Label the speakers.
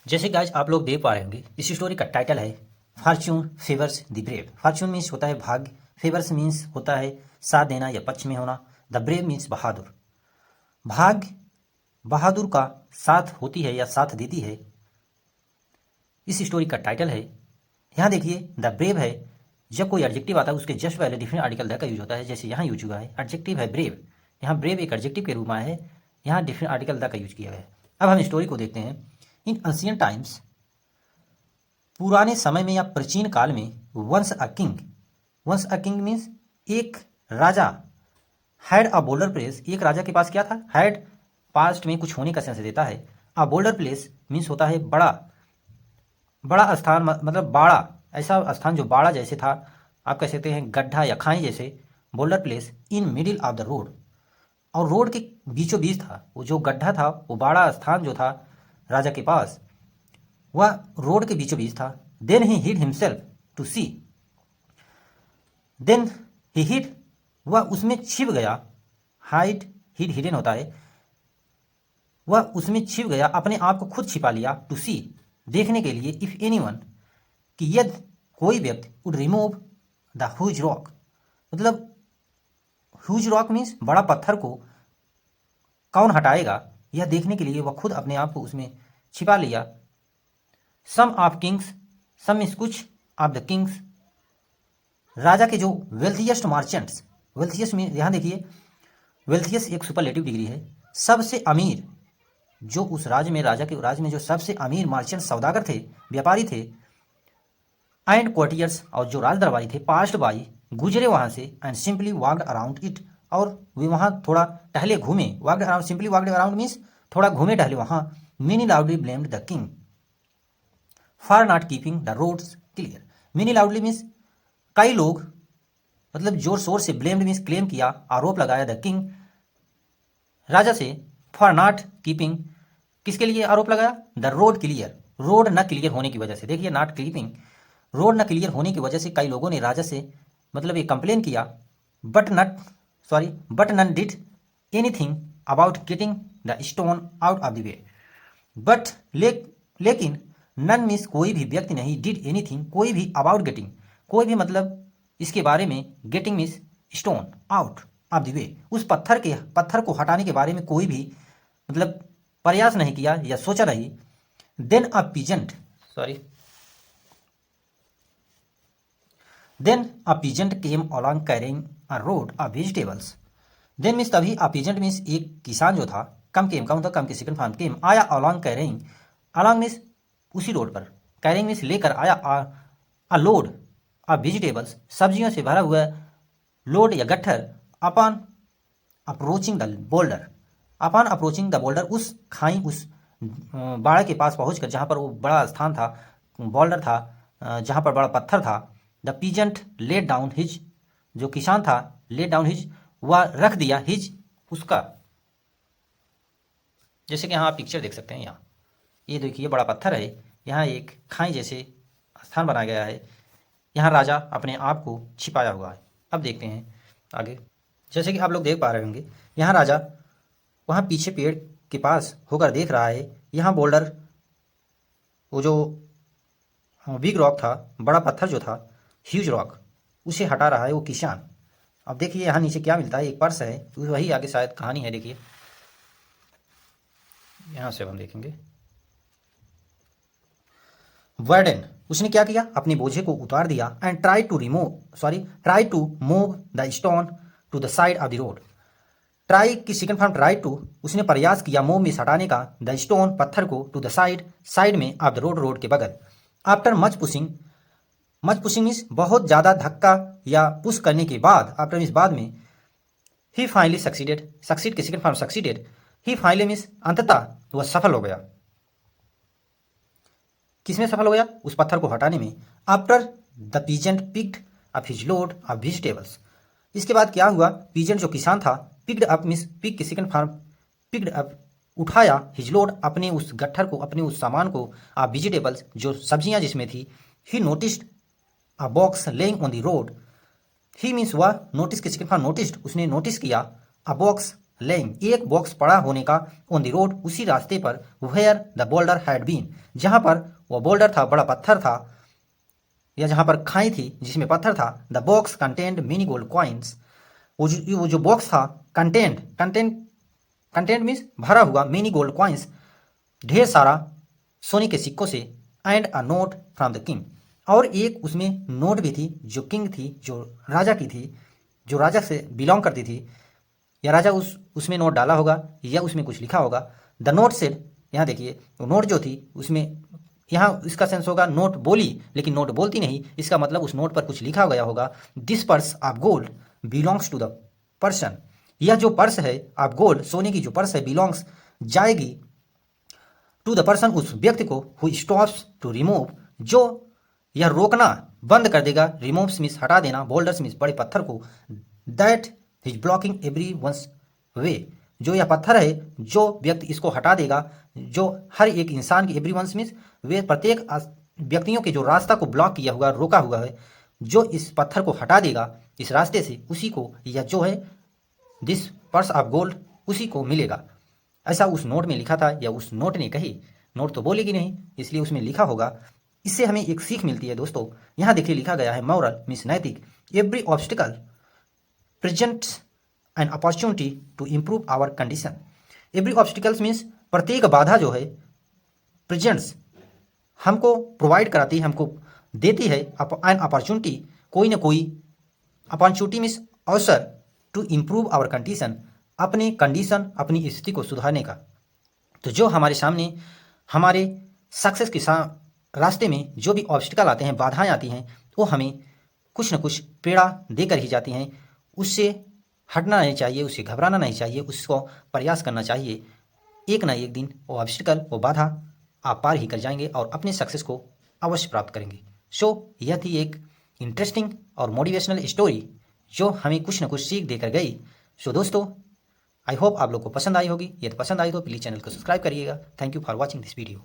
Speaker 1: जैसे कि आज आप लोग देख पा रहे होंगे, इस स्टोरी का टाइटल है Fortune favours the brave. Fortune means होता है भाग्य, फेवर्स मीन्स होता है साथ देना या पक्ष में होना, द ब्रेव मीन्स बहादुर। भाग्य बहादुर का साथ होती है या साथ देती है, इस स्टोरी का टाइटल है। यहाँ देखिए द ब्रेव है, जब कोई एडजेक्टिव आता है उसके जस्ट पहले डिफरेंट आर्टिकल द का यूज होता है। जैसे यहाँ यूज हुआ है, एडजेक्टिव है ब्रेव, यहाँ ब्रेव एक एडजेक्टिव के रूप में है, यहाँ डिफरेंट आर्टिकल द का यूज किया गया है। अब हम स्टोरी को देखते हैं। इन एंशिएंट टाइम्स, पुराने समय में या प्राचीन काल में, वंस अ किंग मीन्स एक राजा, हैड अ बोल्डर प्लेस, एक राजा के पास क्या था, हैड पास्ट में कुछ होने का सेंस देता है। अ बोल्डर प्लेस मीन्स होता है बड़ा, बड़ा स्थान, मतलब बाड़ा, ऐसा स्थान जो बाड़ा जैसे था, आप कह सकते हैं गड्ढा या खाई जैसे। Boulder place in middle of the road, और रोड के बीचों बीच था वो जो गड्ढा था, वो बाड़ा स्थान जो था राजा के पास, वह रोड के बीचों बीच था। Then he hid himself to see, then he hid, वह उसमें छिप गया, हाइड हिड हिडन होता है, वह उसमें छिप गया, अपने आप को खुद छिपा लिया, टू सी देखने के लिए, इफ एनीवन कि यदि कोई व्यक्ति would remove the huge rock, मतलब ह्यूज रॉक मीन्स बड़ा पत्थर को कौन हटाएगा, यह देखने के लिए वह खुद अपने आप को उसमें छिपा लिया। सम ऑफ किंग्स, सम मीन्स कुछ, ऑफ द किंग्स राजा के जो वेल्थियस्ट मार्चेंट्स, वेल्थियस्ट में यहाँ देखिए वेल्थियस एक सुपरलेटिव डिग्री है, सबसे अमीर, जो उस राज्य में, राजा के राज्य में जो सबसे अमीर मार्चेंट सौदागर थे, व्यापारी थे, एंड क्वार्टियर्स और जो राज दरबारी थे, पास्ट बाई गुजरे वहाँ से, and simply walked around it, और वे वहाँ थोड़ा टहले घूमे, walked around, simply walked around means थोड़ा घूमे टहले वहाँ। Many loudly blamed the king for not keeping the roads clear. Many loudly means कई लोग, मतलब जोर शोर से, ब्लेम्ड मीन्स क्लेम किया, आरोप लगाया, द किंग राजा से, फॉर नॉट कीपिंग, किसके लिए आरोप लगाया, द रोड क्लियर, रोड न क्लियर होने की वजह से। देखिए नॉट कीपिंग, रोड न क्लियर होने की वजह से कई लोगों ने राजा से मतलब ये कंप्लेन किया, but none did anything about getting the stone out of the way. But लेकिन नन मीन्स कोई भी व्यक्ति नहीं, डिड एनीथिंग कोई भी, अबाउट गेटिंग कोई भी, मतलब इसके बारे में, getting means stone out of the वे, उस पत्थर को हटाने के बारे में कोई भी मतलब प्रयास नहीं किया या सोचा नहीं। Then a peasant, then a peasant came along carrying a road of vegetables. Then means तभी, अ पीजेंट मीन्स एक किसान जो था, कम केम का मतलब कम के सेकंड फॉर्म, केम आया, अलॉन्ग कैरिंग, अलॉन्ग मीन्स उसी रोड पर, कैरिंग मीन्स लेकर आया, अ लोड ऑफ वेजिटेबल्स सब्जियों से भरा हुआ लोड या गट्ठर, upon approaching the boulder, upon approaching the boulder, उस खाई, उस बाड़ा के पास पहुंचकर, जहाँ पर वो बड़ा स्थान था, बोल्डर था, जहाँ पर बड़ा पत्थर था। The peasant let down his, जो किसान था, लेट डाउन हिज, वह रख दिया, हिज उसका, जैसे कि यहाँ आप पिक्चर देख सकते हैं। यहाँ ये देखिए बड़ा पत्थर है, यहाँ एक खाई जैसे स्थान बनाया गया है, यहाँ राजा अपने आप को छिपाया हुआ है। अब देखते हैं आगे। जैसे कि आप लोग देख पा रहे होंगे, यहाँ राजा वहाँ पीछे पेड़ के पास होकर देख रहा है, यहाँ बोल्डर, वो जो बिग रॉक था, बड़ा पत्थर जो था, ह्यूज रॉक, उसे हटा रहा है वो किसान। अब देखिए यहाँ नीचे क्या मिलता है, एक पर्स है, तो वही आगे शायद कहानी है। देखिए यहाँ से हम देखेंगे, वर्डन, उसने क्या किया, अपने बोझे को उतार दिया, and try to move the stone to the side of the road. Try की सेकंड फॉर्म ट्राई टू, उसने प्रयास किया, मूव में हटाने का, द स्टोन पत्थर को, टू द साइड में, ऑफ द रोड रोड के बगल। आफ्टर मच पुशिंग मीन्स बहुत ज़्यादा धक्का या पुश करने के बाद, आफ्टर मीन्स बाद में, ही फाइनली सक्सीड की सेकंड फॉर्म सक्सीडेड, ही फाइनली मीन्स अंततः वह सफल हो गया। किसमें सफल हो गया, उस पत्थर को हटाने में। After the peasant picked up his load of vegetables, इसके बाद क्या हुआ, पीजेंट जो किसान था, पिक्ड अप मीन्स पिक की सेकंड फॉर्म, पिक्ड अप उठाया, हिज लोड अपने उस गट्ठर को, अपने उस सामान को, ऑफ वेजिटेबल्स जो सब्जियां जिसमें थी। He noticed a box lying on the road, he means वह, नोटिस की सेकंड फॉर्म नोटिस्ड, उसने नोटिस किया, अ बॉक्स लेइंग, एक बॉक्स पड़ा होने का, ऑन द रोड, उसी रास्ते पर, where the boulder had been, जहाँ पर वह बोल्डर था, बड़ा पत्थर था, या जहाँ पर खाई थी जिसमें पत्थर था। The box contained many gold coins, वो जो बॉक्स था, कंटेंट मीन्स भरा हुआ, मेनी गोल्ड कॉइन्स, ढेर सारा सोने के सिक्कों से, and a note from the king, और एक उसमें नोट भी थी जो किंग थी, जो राजा की थी, जो राजा से बिलोंग करती थी, या राजा उसमें नोट डाला होगा, या उसमें कुछ लिखा होगा। द नोट सेड, यहाँ देखिए वो नोट जो थी उसमें, यहाँ इसका सेंस होगा नोट बोली लेकिन नोट बोलती नहीं, इसका मतलब उस नोट पर कुछ लिखा गया होगा। This purse of gold belongs to the person, यह जो पर्स है ऑफ गोल्ड, सोने की जो पर्स है, बिलोंग्स जाएगी, टू द पर्सन, उस व्यक्ति को, हु स्टॉप्स टू रिमूव, जो यह रोकना बंद कर देगा, रिमूव्स मीन्स हटा देना, बोल्डर्स मीन्स बड़े पत्थर को, that is blocking everyone's way, जो यह पत्थर है, जो व्यक्ति इसको हटा देगा, जो हर एक इंसान की, एवरी वंस मीन्स वे, प्रत्येक व्यक्तियों के जो रास्ता को ब्लॉक किया हुआ, रोका हुआ है, जो इस पत्थर को हटा देगा इस रास्ते से, उसी को, या जो है दिस पर्स ऑफ गोल्ड, उसी को मिलेगा। ऐसा उस नोट में लिखा था, या उस नोट ने कही, नोट तो बोलेगी नहीं इसलिए उसमें लिखा होगा। इससे हमें एक सीख मिलती है दोस्तों, यहाँ देखिए लिखा गया है, मॉरल मीन्स नैतिक, every obstacle presents an opportunity to improve our condition, every obstacles means प्रत्येक बाधा जो है, प्रेजेंट्स हमको प्रोवाइड कराती है, हमको देती है, एन अपॉर्चुनिटी, कोई ना कोई, अपॉर्चुनिटी मीन्स अवसर, टू इम्प्रूव आवर कंडीशन, अपनी कंडीशन, अपनी स्थिति को सुधारने का। तो जो हमारे सामने, हमारे सक्सेस के रास्ते में जो भी ऑब्स्टिकल आते हैं, बाधाएं आती हैं, वो हमें कुछ न कुछ पीड़ा देकर ही जाती हैं। उससे हटना नहीं चाहिए, उससे घबराना नहीं चाहिए, उसको प्रयास करना चाहिए। एक ना एक दिन वो ऑब्स्टिकल, वो बाधा आप पार ही कर जाएंगे और अपने सक्सेस को अवश्य प्राप्त करेंगे। यह थी एक इंटरेस्टिंग और मोटिवेशनल स्टोरी जो हमें कुछ न कुछ सीख देकर गई। दोस्तों, आई होप आप लोग को पसंद आई होगी। यदि पसंद आई तो प्लीज़ चैनल को सब्सक्राइब करिएगा। Thank you for watching this video.